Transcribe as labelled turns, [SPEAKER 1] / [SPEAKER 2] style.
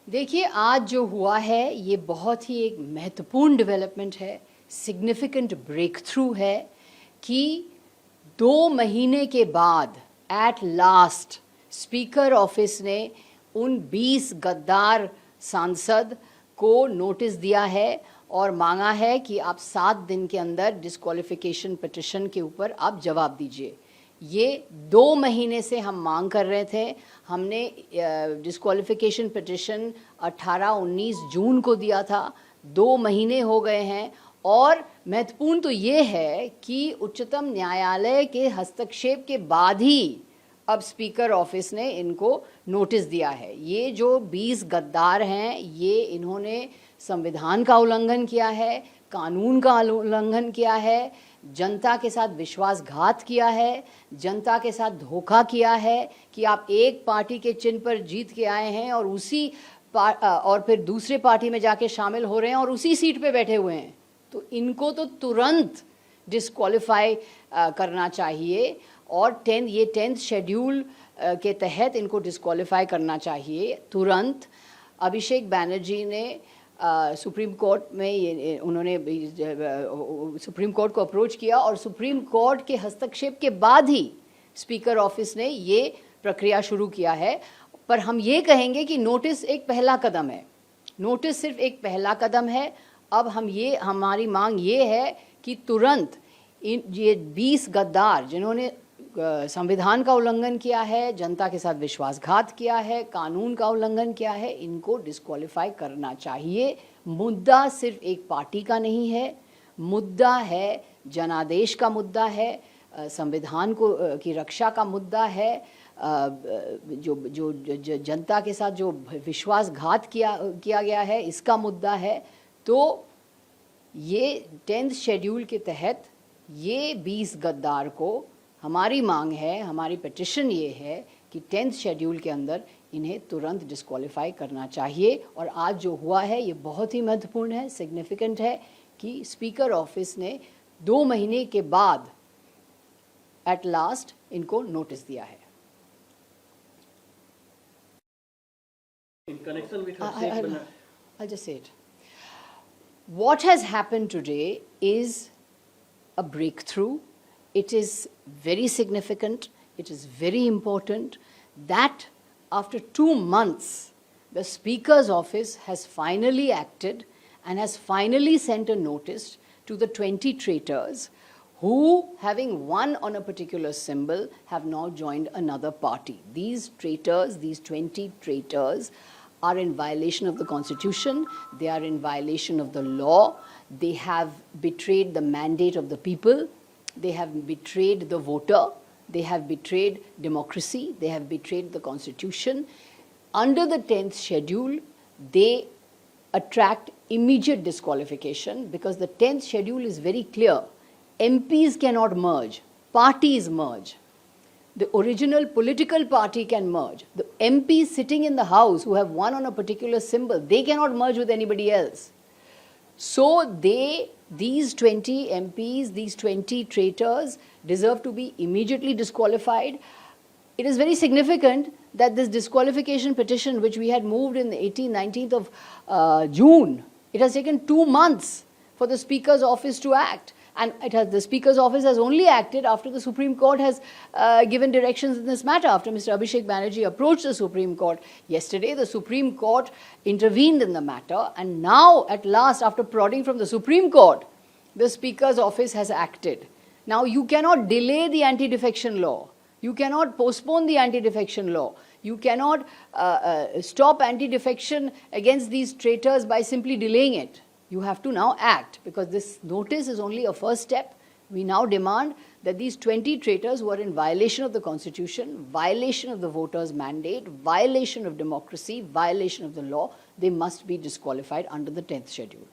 [SPEAKER 1] देखिए, आज जो हुआ है ये बहुत ही एक महत्वपूर्ण डेवलपमेंट है, सिग्निफिकेंट ब्रेक थ्रू है कि 2 महीने के बाद एट लास्ट स्पीकर ऑफिस ने उन 20 गद्दार सांसद को नोटिस दिया है और मांगा है कि आप 7 दिन के अंदर डिस्क्वालिफिकेशन पिटिशन के ऊपर आप जवाब दीजिए। ये 2 महीने से हम मांग कर रहे थे। हमने डिस्क्वालिफिकेशन पिटिशन 18-19 जून को दिया था। 2 महीने हो गए हैं और महत्वपूर्ण तो ये है कि उच्चतम न्यायालय के हस्तक्षेप के बाद ही अब स्पीकर ऑफिस ने इनको नोटिस दिया है। ये जो 20 गद्दार हैं, ये इन्होंने संविधान का उल्लंघन किया है, कानून का उल्लंघन किया है, जनता के साथ विश्वासघात किया है, जनता के साथ धोखा किया है कि आप एक पार्टी के चिन्ह पर जीत के आए हैं और और फिर दूसरे पार्टी में जाके शामिल हो रहे हैं और उसी सीट पे बैठे हुए हैं। तो इनको तो तुरंत डिस्क्वालीफाई करना चाहिए और 10th शेड्यूल के तहत इनको डिस्क्वालीफाई करना चाहिए तुरंत। अभिषेक बैनर्जी ने सुप्रीम कोर्ट में उन्होंने सुप्रीम कोर्ट को अप्रोच किया और सुप्रीम कोर्ट के हस्तक्षेप के बाद ही स्पीकर ऑफिस ने ये प्रक्रिया शुरू किया है। पर हम ये कहेंगे कि नोटिस एक पहला कदम है, नोटिस सिर्फ एक पहला कदम है। अब हमारी मांग ये है कि तुरंत ये 20 गद्दार जिन्होंने संविधान का उल्लंघन किया है, जनता के साथ विश्वासघात किया है, कानून का उल्लंघन किया है, इनको डिस्क्वालीफाई करना चाहिए। मुद्दा सिर्फ एक पार्टी का नहीं है, मुद्दा है जनादेश का मुद्दा है, संविधान की रक्षा का मुद्दा है, जो जनता के साथ जो विश्वासघात किया गया है इसका मुद्दा है। तो ये 10th शेड्यूल के तहत ये 20 गद्दार को हमारी मांग है, हमारी पिटिशन ये है कि 10th शेड्यूल के अंदर इन्हें तुरंत डिस्क्वालीफाई करना चाहिए। और आज जो हुआ है ये बहुत ही महत्वपूर्ण है, सिग्निफिकेंट है कि स्पीकर ऑफिस ने 2 महीने के बाद एट लास्ट इनको नोटिस दिया है।
[SPEAKER 2] In connection with her
[SPEAKER 1] I'll just say it. What has happened today is a breakthrough. It is very significant. It is very important that after 2 months, the Speaker's office has finally acted and has finally sent a notice to the 20 traitors who, having won on a particular symbol, have now joined another party. These traitors, these 20 traitors, are in violation of the Constitution. They are in violation of the law. They have betrayed the mandate of the people. They have betrayed the voter. They have betrayed democracy. They have betrayed the Constitution. Under the 10th schedule, they attract immediate disqualification because the 10th schedule is very clear. MPs cannot merge. Parties merge. The original political party can merge. The MPs sitting in the House who have won on a particular symbol, they cannot merge with anybody else. So these 20 MPs, these 20 traitors deserve to be immediately disqualified. It is very significant that this disqualification petition, which we had moved in the 19th of June, it has taken 2 months for the Speaker's office to act. And the Speaker's office has only acted after the Supreme Court has given directions in this matter. After Mr. Abhishek Banerjee approached the Supreme Court yesterday, the Supreme Court intervened in the matter. And now, at last, after prodding from the Supreme Court, the Speaker's office has acted. Now, you cannot delay the anti-defection law. You cannot postpone the anti-defection law. You cannot stop anti-defection against these traitors by simply delaying it. You have to now act because this notice is only a first step. We now demand that these 20 traitors who are in violation of the Constitution, violation of the voters' mandate, violation of democracy, violation of the law, they must be disqualified under the 10th schedule.